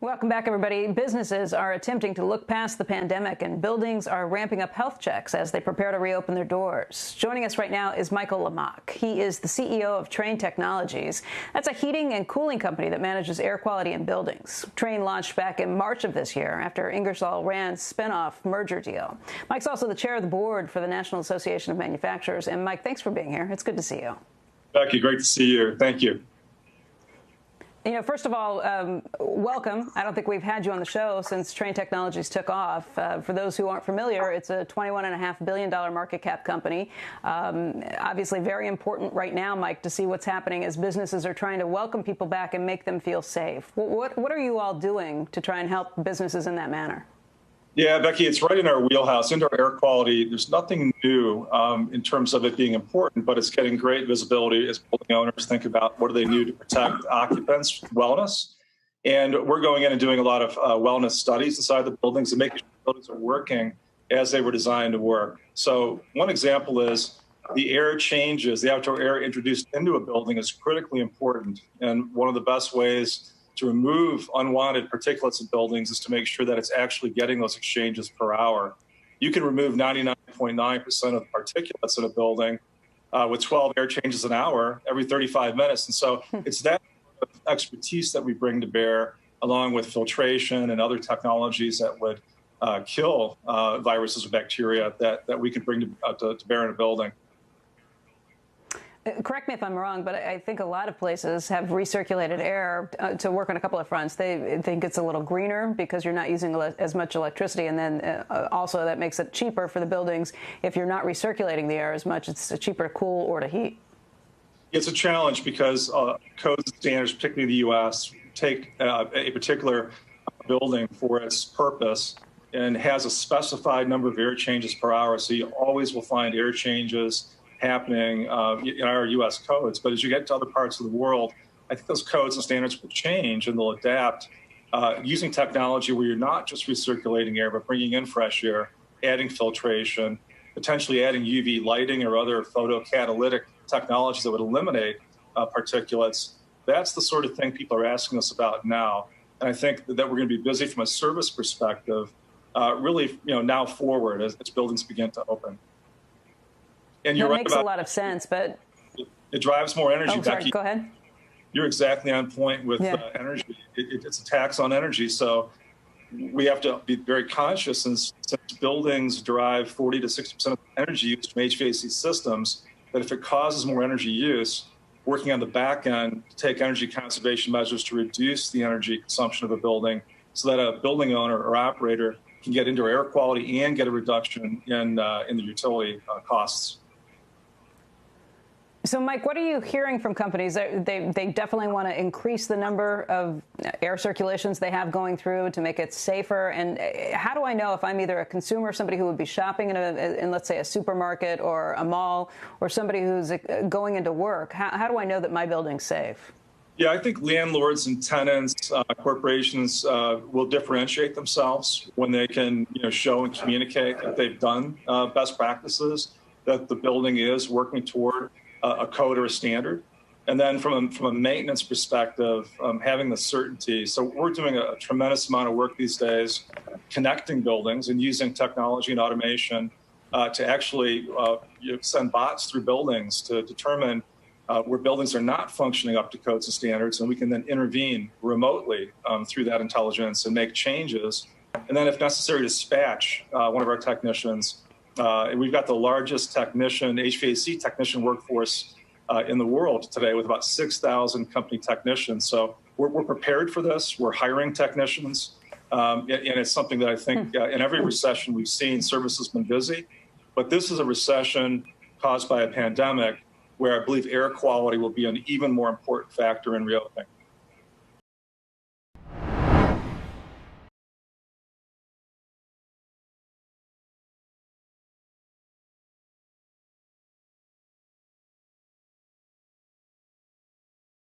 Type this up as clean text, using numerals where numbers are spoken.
Welcome back, everybody. Businesses are attempting to look past the pandemic, and buildings are ramping up health checks as they prepare to reopen their doors. Joining us right now is Michael Lamach. He is the CEO of Trane Technologies. That's a heating and cooling company that manages air quality in buildings. Trane launched back in March of this year after Ingersoll Rand's spinoff merger deal. Mike's also the chair of the board for the National Association of Manufacturers. And Mike, thanks for being here. It's good to see you. Becky, great to see you. Thank you. You know, first of all, welcome. I don't think we've had you on the show since Trane Technologies took off. For those who aren't familiar, it's a $21.5 billion market cap company. Obviously very important right now, Mike, to see what's happening as businesses are trying to welcome people back and make them feel safe. What are you all doing to try and help businesses in that manner? Yeah, Becky, it's right in our wheelhouse. Indoor air quality, there's nothing new in terms of it being important, but it's getting great visibility as building owners think about what do they do to protect occupants' wellness. And we're going in and doing a lot of wellness studies inside the buildings and making sure the buildings are working as they were designed to work. So one example is the air changes, the outdoor air introduced into a building is critically important. And one of the best ways to remove unwanted particulates in buildings is to make sure that it's actually getting those exchanges per hour. You can remove 99.9% of the particulates in a building with 12 air changes an hour every 35 minutes. And so it's that expertise that we bring to bear, along with filtration and other technologies that would kill viruses or bacteria that we can bring to bear in a building. Correct me if I'm wrong, but I think a lot of places have recirculated air to work on a couple of fronts. They think it's a little greener because you're not using as much electricity, and then also that makes it cheaper for the buildings. If you're not recirculating the air as much, it's cheaper to cool or to heat. It's a challenge because codes and standards, particularly in the U.S., take a particular building for its purpose and has a specified number of air changes per hour. So you always will find air changes happening in our U.S. codes. But as you get to other parts of the world, I think those codes and standards will change and they'll adapt using technology where you're not just recirculating air, but bringing in fresh air, adding filtration, potentially adding UV lighting or other photocatalytic technologies that would eliminate particulates. That's the sort of thing people are asking us about now. And I think that we're going to be busy from a service perspective, really, now forward as buildings begin to open. And that makes a lot of sense, but it drives more energy. Oh, sorry, Becky. go ahead. You're exactly on point with energy. It's a tax on energy, so we have to be very conscious. Since buildings derive 40 to 60% of the energy used from HVAC systems, that if it causes more energy use, working on the back end to take energy conservation measures to reduce the energy consumption of a building, so that a building owner or operator can get indoor air quality and get a reduction in the utility costs. So, Mike, what are you hearing from companies? They definitely want to increase the number of air circulations they have going through to make it safer. And how do I know if I'm either a consumer, somebody who would be shopping in let's say, a supermarket or a mall, or somebody who's going into work? How do I know that my building's safe? Yeah, I think landlords and tenants, corporations will differentiate themselves when they can, show and communicate that they've done best practices, that the building is working toward a code or a standard. And then from a maintenance perspective, having the certainty. So we're doing a tremendous amount of work these days, connecting buildings and using technology and automation to actually send bots through buildings to determine where buildings are not functioning up to codes and standards, and we can then intervene remotely through that intelligence and make changes. And then if necessary, dispatch one of our technicians. We've got the largest HVAC technician workforce in the world today with about 6,000 company technicians. So we're prepared for this. We're hiring technicians. And it's something that I think in every recession we've seen, service has been busy. But this is a recession caused by a pandemic where I believe air quality will be an even more important factor in reopening.